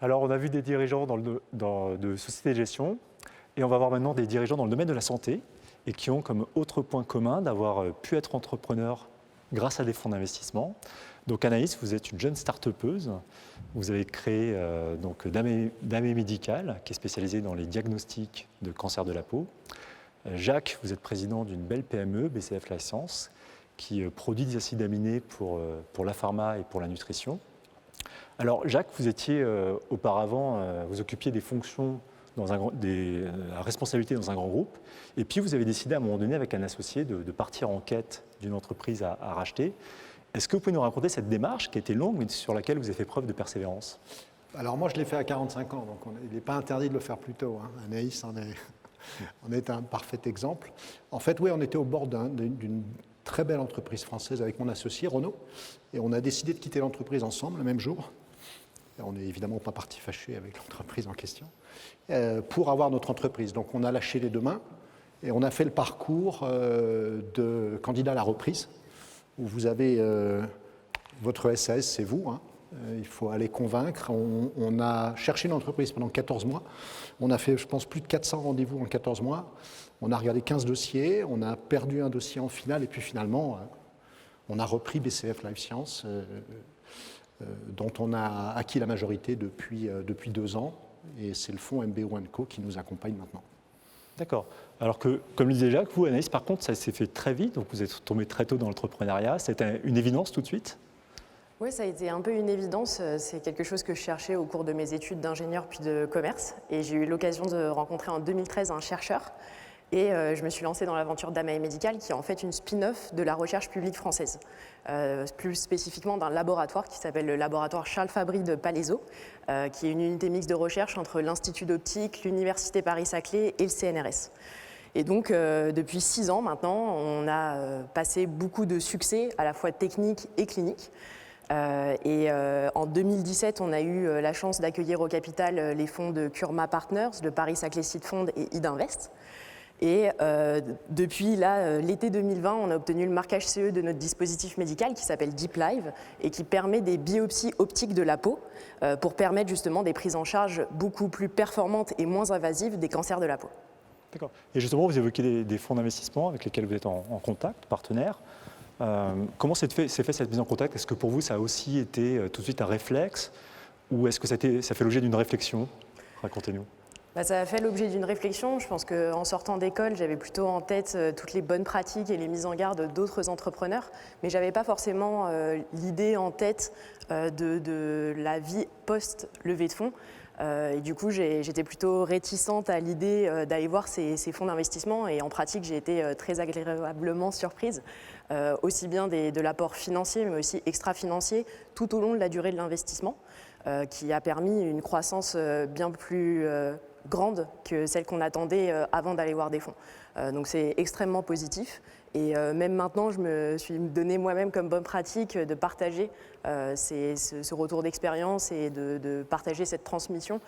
Alors, on a vu des dirigeants de sociétés de gestion et on va voir maintenant des dirigeants dans le domaine de la santé et qui ont comme autre point commun d'avoir pu être entrepreneurs grâce à des fonds d'investissement. Donc Anaïs, vous êtes une jeune start-upeuse. Vous avez créé Damé Médical, qui est spécialisé dans les diagnostics de cancer de la peau. Jacques, vous êtes président d'une belle PME, BCF Life Science, qui produit des acides aminés pour la pharma et pour la nutrition. Alors Jacques, vous étiez auparavant, vous occupiez des fonctions la responsabilité dans un grand groupe, et puis vous avez décidé à un moment donné avec un associé de partir en quête d'une entreprise à racheter. Est-ce que vous pouvez nous raconter cette démarche qui a été longue, mais sur laquelle vous avez fait preuve de persévérance? Alors moi, je l'ai fait à 45 ans, donc il n'est pas interdit de le faire plus tôt. Hein. Anaïs en est un parfait exemple. En fait, oui, on était au bord d'une très belle entreprise française avec mon associé, Renaud, et on a décidé de quitter l'entreprise ensemble le même jour. Et on n'est évidemment pas parti fâché avec l'entreprise en question, pour avoir notre entreprise. Donc on a lâché les deux mains et on a fait le parcours de candidat à la reprise, où vous avez votre SAS, c'est vous, hein. Il faut aller convaincre. On a cherché une entreprise pendant 14 mois. On a fait, je pense, plus de 400 rendez-vous en 14 mois. On a regardé 15 dossiers. On a perdu un dossier en finale. Et puis finalement, on a repris BCF Life Science, dont on a acquis la majorité depuis 2 ans. Et c'est le fonds MBO & Co qui nous accompagne maintenant. D'accord. Alors que, comme le disait Jacques, vous, Anaïs, par contre, ça s'est fait très vite. Donc vous êtes tombé très tôt dans l'entrepreneuriat. C'était une évidence tout de suite? Oui, ça a été un peu une évidence. C'est quelque chose que je cherchais au cours de mes études d'ingénieur puis de commerce. Et j'ai eu l'occasion de rencontrer en 2013 un chercheur. Et je me suis lancée dans l'aventure Damé Médical, qui est en fait une spin-off de la recherche publique française. Plus spécifiquement d'un laboratoire qui s'appelle le laboratoire Charles Fabry de Palaiseau, qui est une unité mixte de recherche entre l'Institut d'optique, l'Université Paris-Saclay et le CNRS. Et donc, depuis 6 ans maintenant, on a passé beaucoup de succès, à la fois techniques et cliniques. En 2017, on a eu la chance d'accueillir au capital les fonds de Kurma Partners, de Paris-Saclay Seed Fund et Idinvest. Et depuis l'été 2020, on a obtenu le marquage CE de notre dispositif médical qui s'appelle Deep Live et qui permet des biopsies optiques de la peau pour permettre justement des prises en charge beaucoup plus performantes et moins invasives des cancers de la peau. D'accord. Et justement, vous évoquez des fonds d'investissement avec lesquels vous êtes en contact, partenaires. Comment s'est fait cette mise en contact? Est-ce que pour vous, ça a aussi été tout de suite un réflexe ou est-ce que ça fait l'objet d'une réflexion? Racontez-nous. Ça a fait l'objet d'une réflexion. Je pense qu'en sortant d'école, j'avais plutôt en tête toutes les bonnes pratiques et les mises en garde d'autres entrepreneurs, mais je n'avais pas forcément l'idée en tête de la vie post-levée de fonds. Et du coup, j'étais plutôt réticente à l'idée d'aller voir ces fonds d'investissement et en pratique, j'ai été très agréablement surprise, aussi bien de l'apport financier mais aussi extra-financier tout au long de la durée de l'investissement, qui a permis une croissance bien plus grande que celle qu'on attendait avant d'aller voir des fonds. Donc c'est extrêmement positif. Et même maintenant, je me suis donné moi-même comme bonne pratique de partager ce retour d'expérience et de partager cette transmission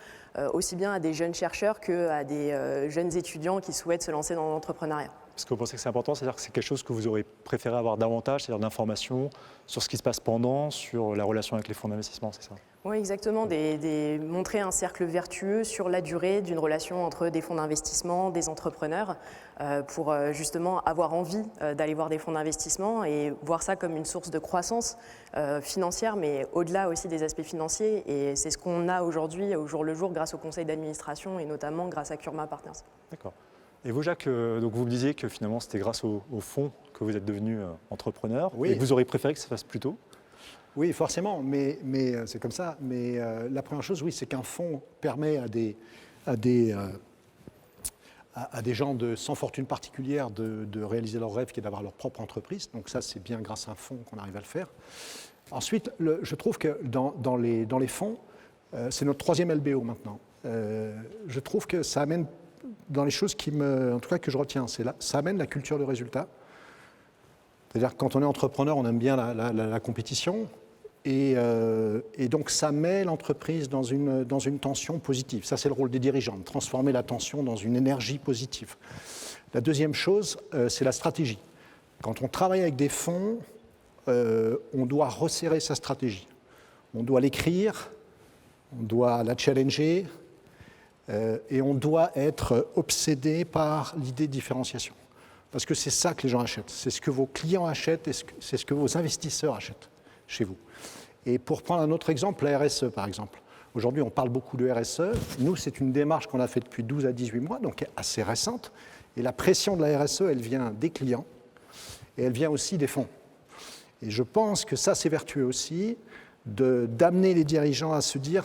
aussi bien à des jeunes chercheurs qu'à des jeunes étudiants qui souhaitent se lancer dans l'entrepreneuriat. Est-ce que vous pensez que c'est important? C'est-à-dire que c'est quelque chose que vous aurez préféré avoir davantage, c'est-à-dire d'informations sur ce qui se passe pendant, sur la relation avec les fonds d'investissement, c'est ça? Oui, exactement. Montrer un cercle vertueux sur la durée d'une relation entre des fonds d'investissement, des entrepreneurs, pour justement avoir envie d'aller voir des fonds d'investissement et voir ça comme une source de croissance financière, mais au-delà aussi des aspects financiers. Et c'est ce qu'on a aujourd'hui au jour le jour grâce au conseil d'administration et notamment grâce à Kurma Partners. D'accord. Et vous, Jacques, donc vous me disiez que finalement c'était grâce au fonds que vous êtes devenu entrepreneur. Oui. Et que vous auriez préféré que ça se fasse plus tôt? Oui, forcément, mais c'est comme ça. Mais la première chose, oui, c'est qu'un fonds permet à des gens sans fortune particulière de réaliser leur rêve qui est d'avoir leur propre entreprise. Donc ça, c'est bien grâce à un fonds qu'on arrive à le faire. Ensuite, je trouve que dans les fonds, c'est notre 3e LBO maintenant. Je trouve que ça amène, dans les choses en tout cas que je retiens, ça amène la culture de résultat. C'est-à-dire que quand on est entrepreneur, on aime bien la compétition. Et donc ça met l'entreprise dans une tension positive. Ça, c'est le rôle des dirigeants, de transformer la tension dans une énergie positive. La deuxième chose, c'est la stratégie. Quand on travaille avec des fonds, on doit resserrer sa stratégie. On doit l'écrire on doit la challenger et on doit être obsédé par l'idée de différenciation. Parce que c'est ça que les gens achètent. C'est ce que vos clients achètent et c'est ce que vos investisseurs achètent chez vous. Et pour prendre un autre exemple, la RSE par exemple. Aujourd'hui, on parle beaucoup de RSE. Nous, c'est une démarche qu'on a faite depuis 12 à 18 mois, donc assez récente. Et la pression de la RSE, elle vient des clients et elle vient aussi des fonds. Et je pense que ça, c'est vertueux aussi, d'amener les dirigeants à se dire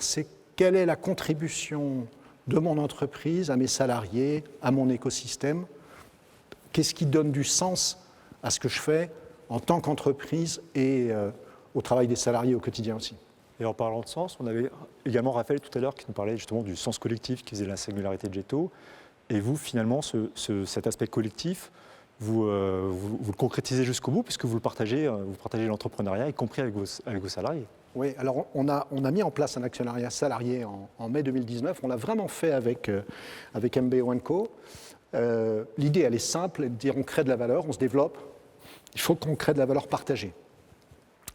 quelle est la contribution de mon entreprise, à mes salariés, à mon écosystème. Qu'est-ce qui donne du sens à ce que je fais en tant qu'entreprise et au travail des salariés au quotidien aussi. Et en parlant de sens, on avait également Raphaël tout à l'heure qui nous parlait justement du sens collectif qui faisait la singularité de Jetto. Et vous, finalement, cet aspect collectif, vous le concrétisez jusqu'au bout puisque vous partagez l'entrepreneuriat, y compris avec vos salariés. Oui, alors on a mis en place un actionnariat salarié en mai 2019. On l'a vraiment fait avec MBO & Co. L'idée, elle est simple, elle est de dire on crée de la valeur, on se développe. Il faut qu'on crée de la valeur partagée.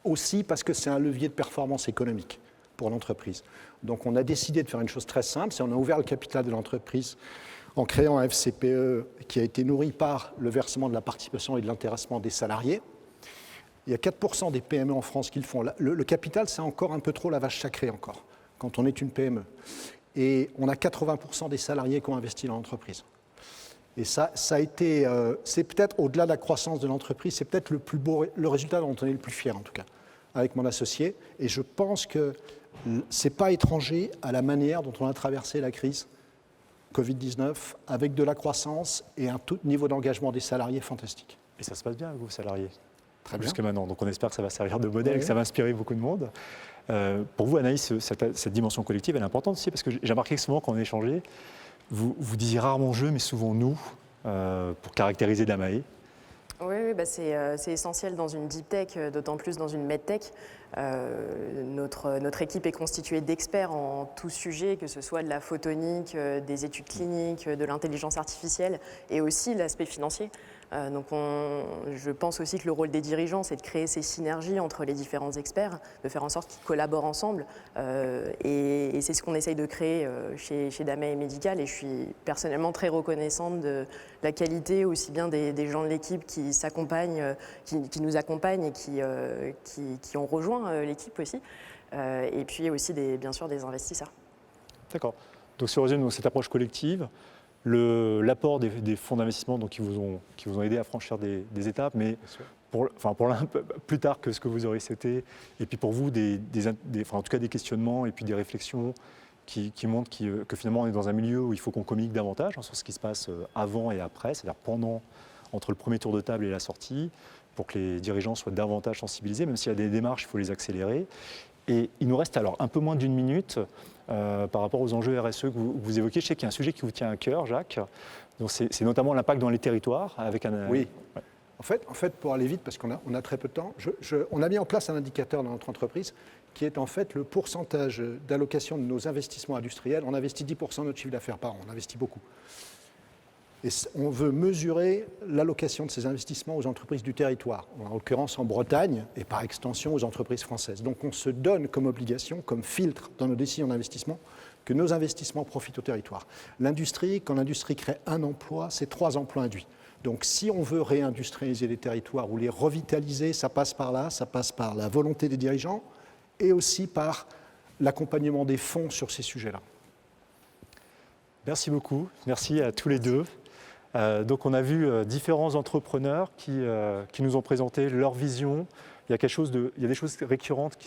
Aussi parce que c'est un levier de performance économique pour l'entreprise. Donc on a décidé de faire une chose très simple, c'est on a ouvert le capital de l'entreprise en créant un FCPE qui a été nourri par le versement de la participation et de l'intéressement des salariés. Il y a 4% des PME en France qui le font. Le capital, c'est encore un peu trop la vache sacrée encore, quand on est une PME. Et on a 80% des salariés qui ont investi dans l'entreprise. Et ça a été, c'est peut-être au-delà de la croissance de l'entreprise, c'est peut-être le résultat dont on est le plus fier en tout cas, avec mon associé. Et je pense que ce n'est pas étranger à la manière dont on a traversé la crise Covid-19 avec de la croissance et un tout niveau d'engagement des salariés fantastique. Et ça se passe bien avec vos salariés? Très bien. Jusque maintenant. Donc on espère que ça va servir de modèle et que ça va inspirer beaucoup de monde. Pour vous, Anaïs, cette dimension collective, elle est importante aussi parce que j'ai remarqué que souvent quand on échangeait, vous disiez rarement je, mais souvent nous, pour caractériser Damae. Oui, c'est essentiel dans une deep tech, d'autant plus dans une medtech. Notre équipe est constituée d'experts en tout sujet, que ce soit de la photonique, des études cliniques, de l'intelligence artificielle et aussi l'aspect financier. Donc je pense aussi que le rôle des dirigeants, c'est de créer ces synergies entre les différents experts, de faire en sorte qu'ils collaborent ensemble. Et c'est ce qu'on essaye de créer chez Damae Medical. Et je suis personnellement très reconnaissante de la qualité aussi bien des gens de l'équipe qui s'accompagnent, qui nous accompagnent et qui ont rejoint l'équipe aussi. Et puis aussi bien sûr des investisseurs. D'accord. Donc si on résume cette approche collective, l'apport des fonds d'investissement qui vous ont aidé à franchir des étapes, mais pour l'un plus tard que ce que vous auriez souhaité, et puis pour vous, en tout cas des questionnements et puis des réflexions qui montrent que finalement on est dans un milieu où il faut qu'on communique davantage sur ce qui se passe avant et après, c'est-à-dire entre le premier tour de table et la sortie, pour que les dirigeants soient davantage sensibilisés, même s'il y a des démarches, il faut les accélérer. Et il nous reste alors un peu moins d'une minute par rapport aux enjeux RSE que vous évoquez. Je sais qu'il y a un sujet qui vous tient à cœur, Jacques. Donc c'est notamment l'impact dans les territoires. Oui. Ouais. En fait, pour aller vite, parce qu'on a très peu de temps, on a mis en place un indicateur dans notre entreprise qui est en fait le pourcentage d'allocation de nos investissements industriels. On investit 10% de notre chiffre d'affaires par an, on investit beaucoup. Et on veut mesurer l'allocation de ces investissements aux entreprises du territoire, en l'occurrence en Bretagne et par extension aux entreprises françaises. Donc on se donne comme obligation, comme filtre dans nos décisions d'investissement, que nos investissements profitent au territoire. L'industrie, quand l'industrie crée un emploi, c'est 3 emplois induits. Donc si on veut réindustrialiser les territoires ou les revitaliser, ça passe par là, ça passe par la volonté des dirigeants et aussi par l'accompagnement des fonds sur ces sujets-là. Merci beaucoup, merci à tous les deux. Donc on a vu différents entrepreneurs qui nous ont présenté leur vision. Il y a des choses récurrentes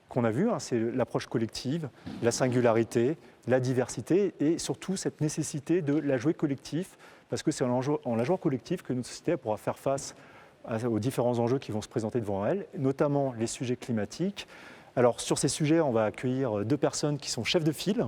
qu'on a vues, c'est l'approche collective, la singularité, la diversité et surtout cette nécessité de la jouer collectif, parce que c'est en la jouant collectif que notre société pourra faire face aux différents enjeux qui vont se présenter devant elle, notamment les sujets climatiques. Alors sur ces sujets, on va accueillir 2 personnes qui sont chefs de file.